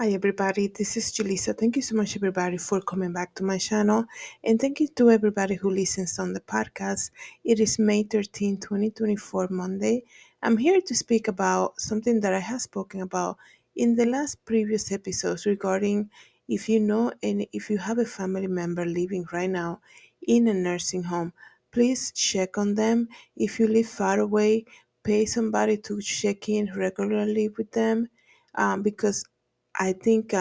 Hi everybody, this is Julissa. Thank you so much everybody for coming back to my channel, and thank you to everybody who listens on the podcast. It is May 13, 2024, Monday. I'm here to speak about something that I have spoken about in the last previous episodes regarding if you know and if you have a family member living right now in a nursing home, please check on them. If you live far away, pay somebody to check in regularly with them, because I think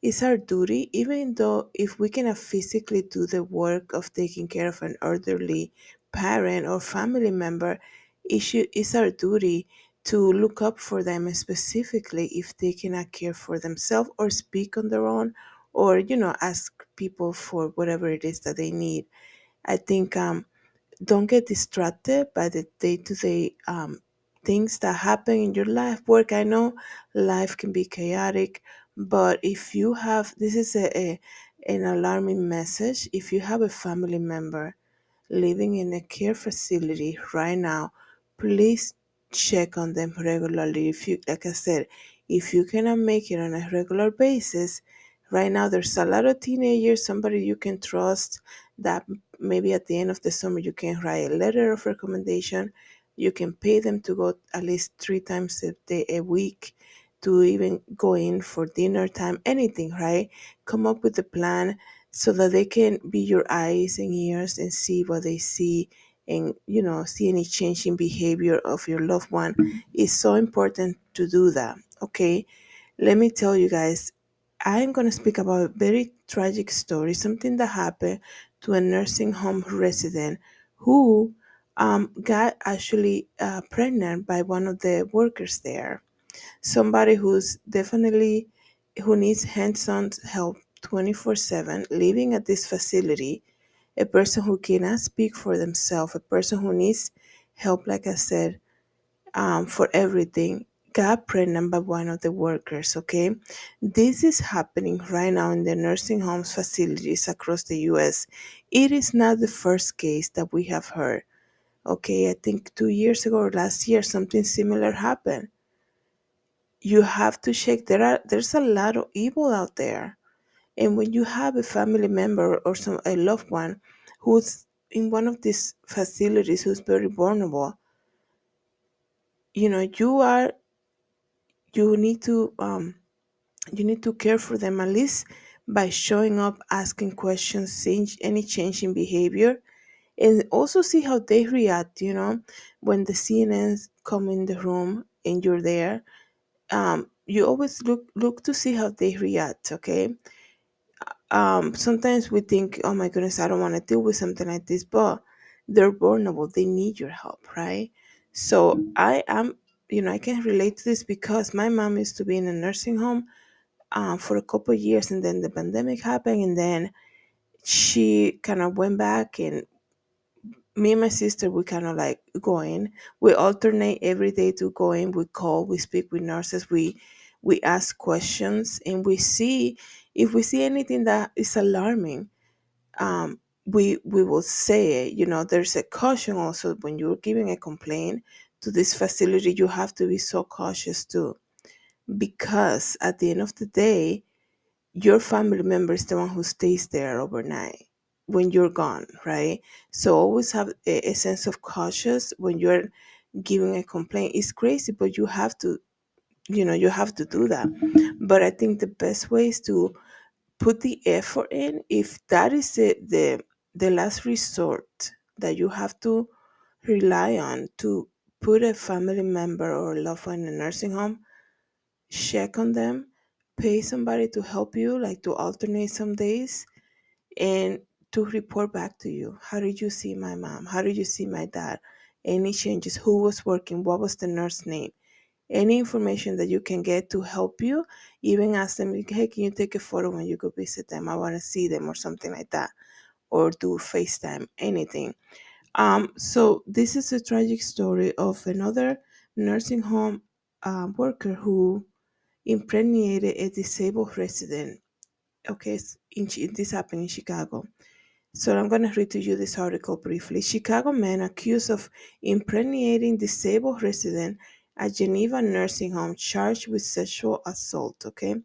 it's our duty, even though if we cannot physically do the work of taking care of an elderly parent or family member, it's our duty to look up for them specifically if they cannot care for themselves or speak on their own, or ask people for whatever it is that they need. I think don't get distracted by the day-to-day things that happen in your life work. I know life can be chaotic, but if you have, this is an alarming message. If you have a family member living in a care facility right now, please check on them regularly. If you, like I said, if you cannot make it on a regular basis, right now there's a lot of teenagers, somebody you can trust, that maybe at the end of the summer you can write a letter of recommendation. You can pay them to go at least 3 times a week, to even go in for dinner time, anything, right? Come up with a plan so that they can be your eyes and ears and see what they see, and see any change in behavior of your loved one. It's so important to do that. Okay, let me tell you guys, I'm going to speak about a very tragic story, something that happened to a nursing home resident who got actually pregnant by one of the workers there. Somebody who's definitely, who needs hands-on help 24/7 living at this facility, a person who cannot speak for themselves, a person who needs help, like I said, for everything, got pregnant by one of the workers. Okay, this is happening right now in the nursing homes facilities across the US. It is not the first case that we have heard. Okay, I think 2 years ago or last year something similar happened. You have to check. There's a lot of evil out there, and when you have a family member or a loved one who's in one of these facilities who's very vulnerable, you are, you need to care for them, at least by showing up, asking questions, seeing any change in behavior, and also see how they react. When the CNNs come in the room and you're there, you always look to see how they react. Okay, sometimes we think, oh my goodness, I don't want to deal with something like this, but they're vulnerable, they need your help, right? So I am, I can relate to this because my mom used to be in a nursing home for a couple of years, and then the pandemic happened, and then she kind of went back, and me and my sister, we kind of like go in, we alternate every day to go in, we call, we speak with nurses, we ask questions, and we see if we see anything that is alarming. We will say it. There's a caution also when you're giving a complaint to this facility. You have to be so cautious too, because at the end of the day, your family member is the one who stays there overnight when you're gone, right? So always have a sense of cautious when you're giving a complaint. It's crazy, but you have to do that. But I think the best way is to put the effort in. If that is the last resort that you have to rely on to put a family member or loved one in a nursing home, check on them, pay somebody to help you, like to alternate some days, and to report back to you. How did you see my mom? How did you see my dad? Any changes? Who was working? What was the nurse name? Any information that you can get to help you. Even ask them, like, hey, can you take a photo when you go visit them? I want to see them, or something like that, or do FaceTime, anything. So this is a tragic story of another nursing home worker who impregnated a disabled resident. Okay, this happened in Chicago. So I'm going to read to you this article briefly. Chicago man accused of impregnating disabled resident at Geneva nursing home charged with sexual assault. Okay,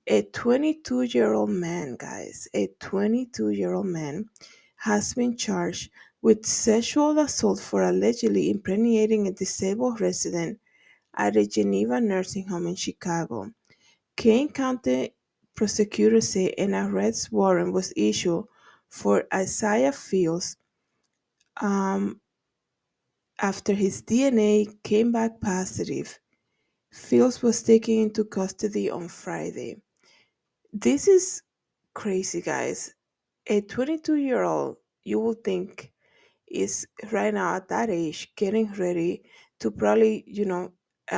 A 22-year-old man, guys, a 22-year-old man has been charged with sexual assault for allegedly impregnating a disabled resident at a Geneva nursing home in Chicago. Kane County prosecutors say an arrest warrant was issued for Isaiah Fields um, after his DNA came back positive. Fields was taken into custody on Friday. This is crazy, guys. A 22-year-old, you would think, is right now at that age getting ready to probably,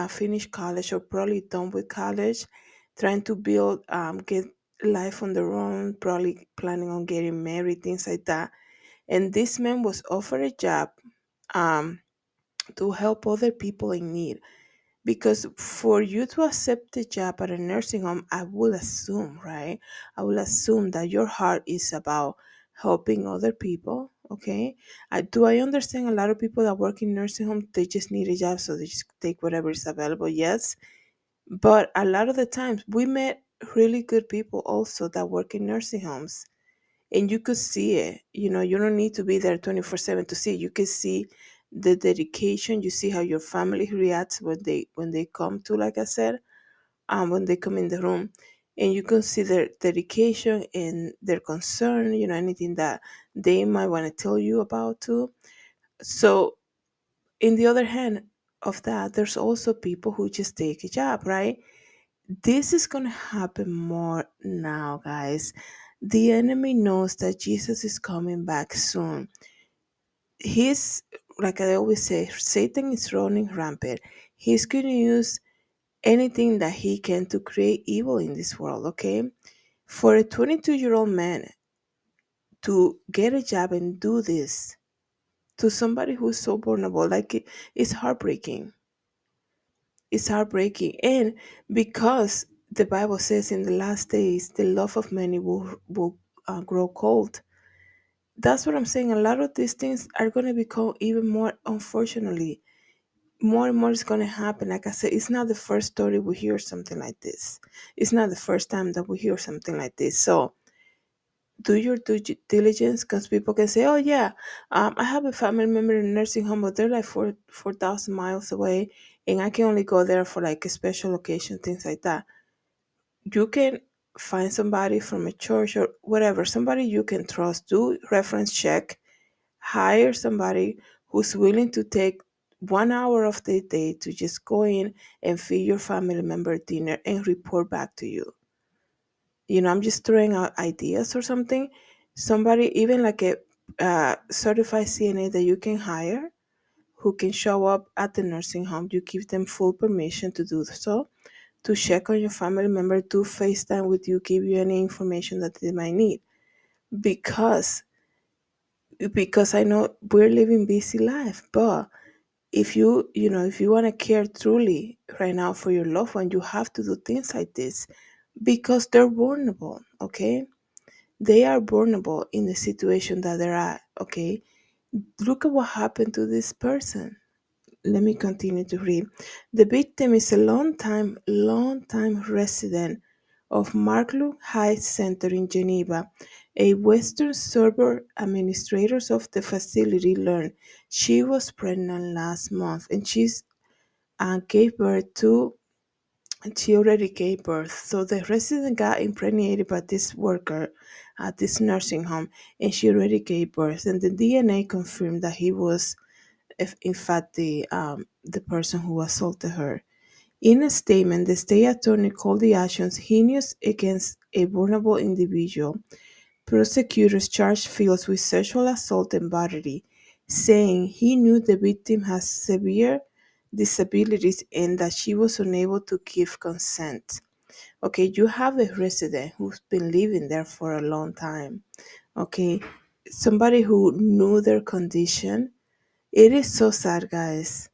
finish college or probably done with college, trying to build, get life on their own, probably planning on getting married, things like that. And this man was offered a job um, to help other people in need. Because for you to accept a job at a nursing home, I would assume, right? I will assume that your heart is about helping other people. Okay. I understand a lot of people that work in nursing homes, they just need a job, so they just take whatever is available. Yes. But a lot of the times we met really good people also that work in nursing homes, and you could see it. You don't need to be there 24/7 to see. You can see the dedication. You see how your family reacts when they come to, like I said, when they come in the room, and you can see their dedication and their concern. Anything that they might want to tell you about too. So, in the other hand of that, there's also people who just take a job, right? This is going to happen more now, guys. The enemy knows that Jesus is coming back soon. He's, like I always say, Satan is running rampant. He's going to use anything that he can to create evil in this world, okay? For a 22-year-old man to get a job and do this to somebody who's so vulnerable, like it's heartbreaking. It's heartbreaking. And because the Bible says in the last days, the love of many will grow cold. That's what I'm saying. A lot of these things are going to become even more, unfortunately, more and more is going to happen. Like I said, it's not the first story we hear something like this. It's not the first time that we hear something like this. So do your due diligence, because people can say, oh, yeah, I have a family member in a nursing home, but they're like 4,000 miles away, and I can only go there for like a special occasion, things like that. You can find somebody from a church or whatever, somebody you can trust. Do reference check, hire somebody who's willing to take 1 hour of the day to just go in and feed your family member dinner and report back to you. I'm just throwing out ideas or something. Somebody, even like a certified CNA that you can hire, who can show up at the nursing home. You give them full permission to do so, to check on your family member, to FaceTime with you, give you any information that they might need. Because because I know we're living busy life, but if you want to care truly right now for your loved one, you have to do things like this because they're vulnerable, okay? They are vulnerable in the situation that they're at, okay? Look at what happened to this person. Let me continue to read. The victim is a long time resident of Marklow Heights Center in Geneva. A Western suburb administrators of the facility learned she was pregnant last month, and gave birth to and she already gave birth. So the resident got impregnated by this worker at this nursing home, and she already gave birth. And the DNA confirmed that he was, if in fact, the person who assaulted her. In a statement, the state attorney called the actions heinous against a vulnerable individual. Prosecutors charged Fields with sexual assault and battery, saying he knew the victim has severe disabilities and that she was unable to give consent. Okay, you have a resident who's been living there for a long time. Okay, somebody who knew their condition. It is so sad, guys.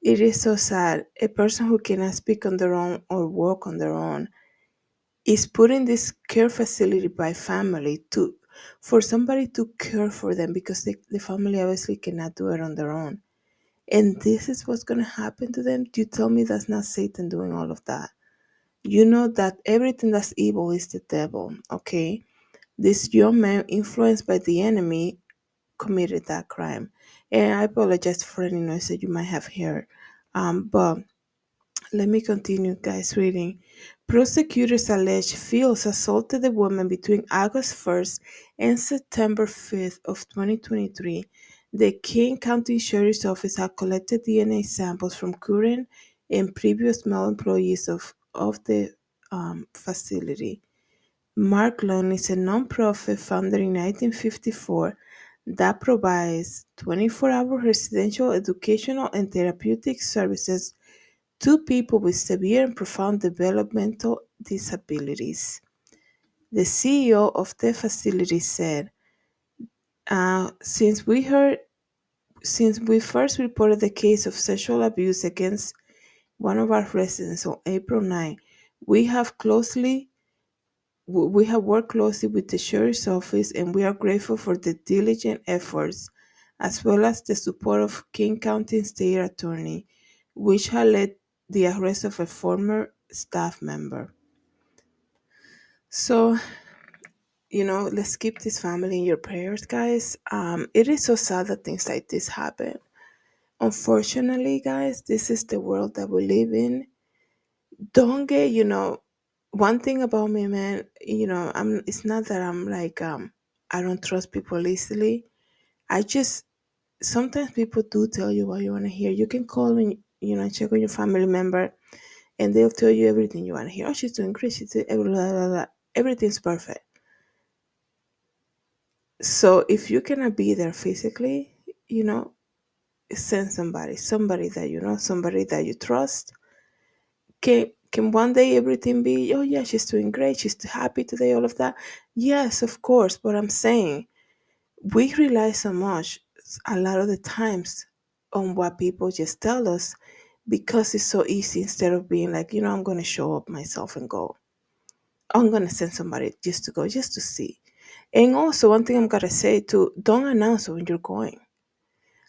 It is so sad. A person who cannot speak on their own or walk on their own is put in this care facility by family to for somebody to care for them because the family obviously cannot do it on their own. And this is what's going to happen to them. You tell me that's not Satan doing all of that. You know that everything that's evil is the devil, okay? This young man, influenced by the enemy, committed that crime. And I apologize for any noise that you might have heard. But let me continue, guys, reading. Prosecutors allege Fields assaulted the woman between August 1st and September 5th of 2023. The King County Sheriff's Office had collected DNA samples from current and previous male employees of the facility. Mark Loan is a nonprofit founded in 1954 that provides 24-hour residential, educational, and therapeutic services to people with severe and profound developmental disabilities. The CEO of the facility said, uh, since we heard since we first reported the case of sexual abuse against one of our residents on April 9, we have closely we have worked closely with the sheriff's office, and we are grateful for the diligent efforts as well as the support of King County State Attorney, which had led the arrest of a former staff member. So, let's keep this family in your prayers, guys. It is so sad that things like this happen. Unfortunately, guys, this is the world that we live in. Don't get, one thing about me, man, it's not that I'm like, I don't trust people easily. I just, sometimes people do tell you what you want to hear. You can call and, check on your family member, and they'll tell you everything you want to hear. Oh, she's doing great. She's doing blah, blah, blah, blah. Everything's perfect. So if you cannot be there physically, you know, send somebody that you know, somebody that you trust. Can one day everything be, oh yeah, she's doing great, she's happy today, all of that? Yes, of course. But I'm saying we rely so much a lot of the times on what people just tell us because it's so easy instead of being like, I'm gonna show up myself and go. I'm gonna send somebody just to go, just to see. And also one thing I'm gonna say too, don't announce when you're going.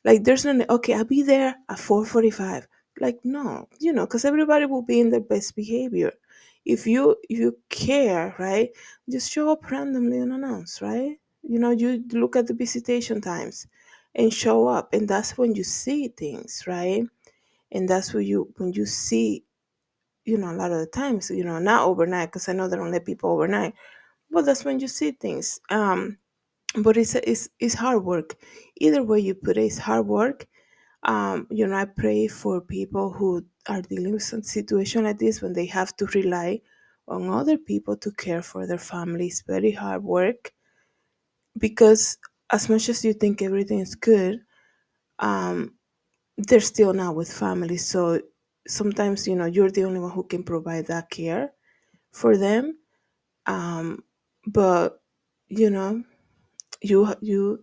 Like there's no okay, I'll be there at 4:45. Like no, because everybody will be in their best behavior. If you care, right, just show up randomly unannounced, right? You look at the visitation times and show up, and that's when you see things, right? And that's when you see, a lot of the times, not overnight, because I know they don't let people overnight, but that's when you see things. But it's hard work. Either way you put it, it's hard work. I pray for people who are dealing with some situation like this when they have to rely on other people to care for their families. Very hard work because as much as you think everything is good, um, they're still not with family. So sometimes you're the only one who can provide that care for them. Um, but you know you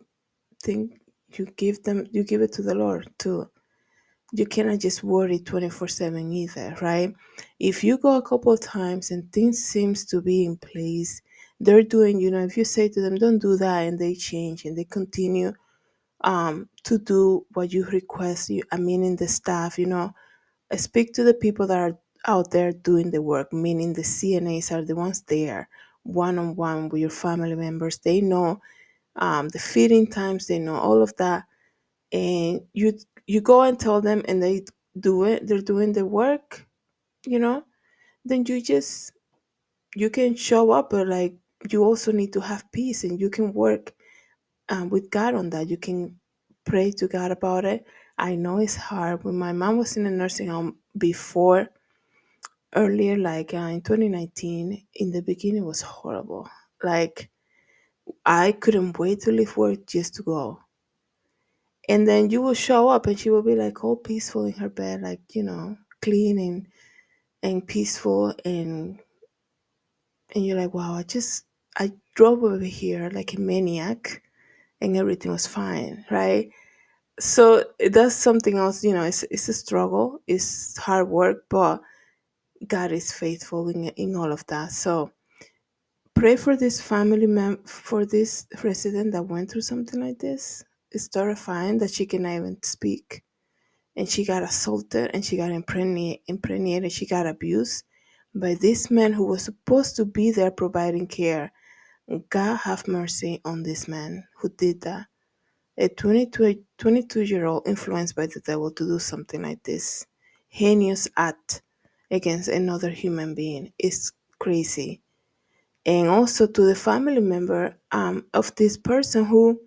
think you give it to the Lord too. You cannot just worry 24/7 either, right? If you go a couple of times and things seems to be in place, they're doing, if you say to them, don't do that, and they change and they continue to do what you request, meaning the staff, speak to the people that are out there doing the work, meaning the CNAs are the ones there one on one with your family members. They know the feeding times, they know all of that, and you go and tell them and they do it, they're doing the work, you know then you can show up, but like you also need to have peace, and you can work with God on that. You can pray to God about it. I know it's hard. When my mom was in a nursing home before, earlier, like in 2019, in the beginning was horrible. Like I couldn't wait to leave work just to go. And then you will show up and she will be like all peaceful in her bed, like, clean and peaceful. And you're like, wow, I drove over here like a maniac and everything was fine, right? So that's something else, it's a struggle, it's hard work, but God is faithful in all of that. So pray for this for this resident that went through something like this. It's terrifying that she cannot even speak, and she got assaulted and she got impregnated, she got abused by this man who was supposed to be there providing care. God have mercy on this man who did that. A 22-year-old influenced by the devil to do something like this heinous act against another human being is crazy. And also to the family member of this person who,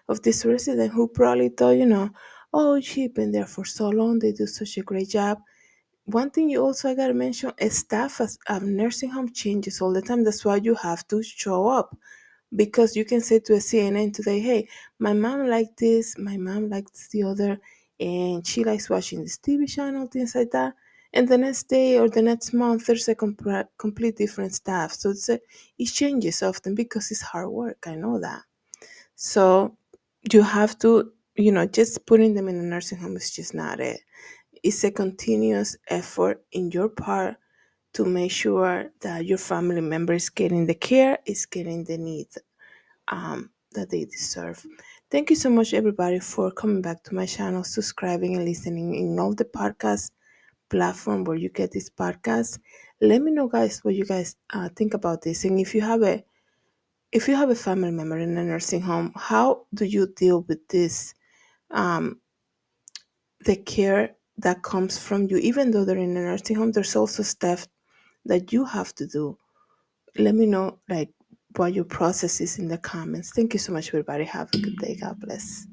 of this resident who probably thought, oh, she's been there for so long, they do such a great job. One thing you also I gotta mention is staff at nursing home changes all the time. That's why you have to show up, because you can say to a CNN today, hey, my mom likes this, my mom likes the other, and she likes watching this TV channel, things like that. And the next day or the next month, there's a complete different staff. So it changes often because it's hard work. I know that. So you have to, just putting them in a nursing home is just not it. It's a continuous effort in your part to make sure that your family member is getting the care, is getting the needs that they deserve. Thank you so much, everybody, for coming back to my channel, subscribing and listening in all the podcast platform where you get this podcast. Let me know, guys, what you guys think about this, and if you have a family member in a nursing home, how do you deal with this? Um, the care that comes from you, even though they're in a nursing home, there's also stuff that you have to do. Let me know, like, what your process is in the comments. Thank you so much, everybody. Have a good day. God bless.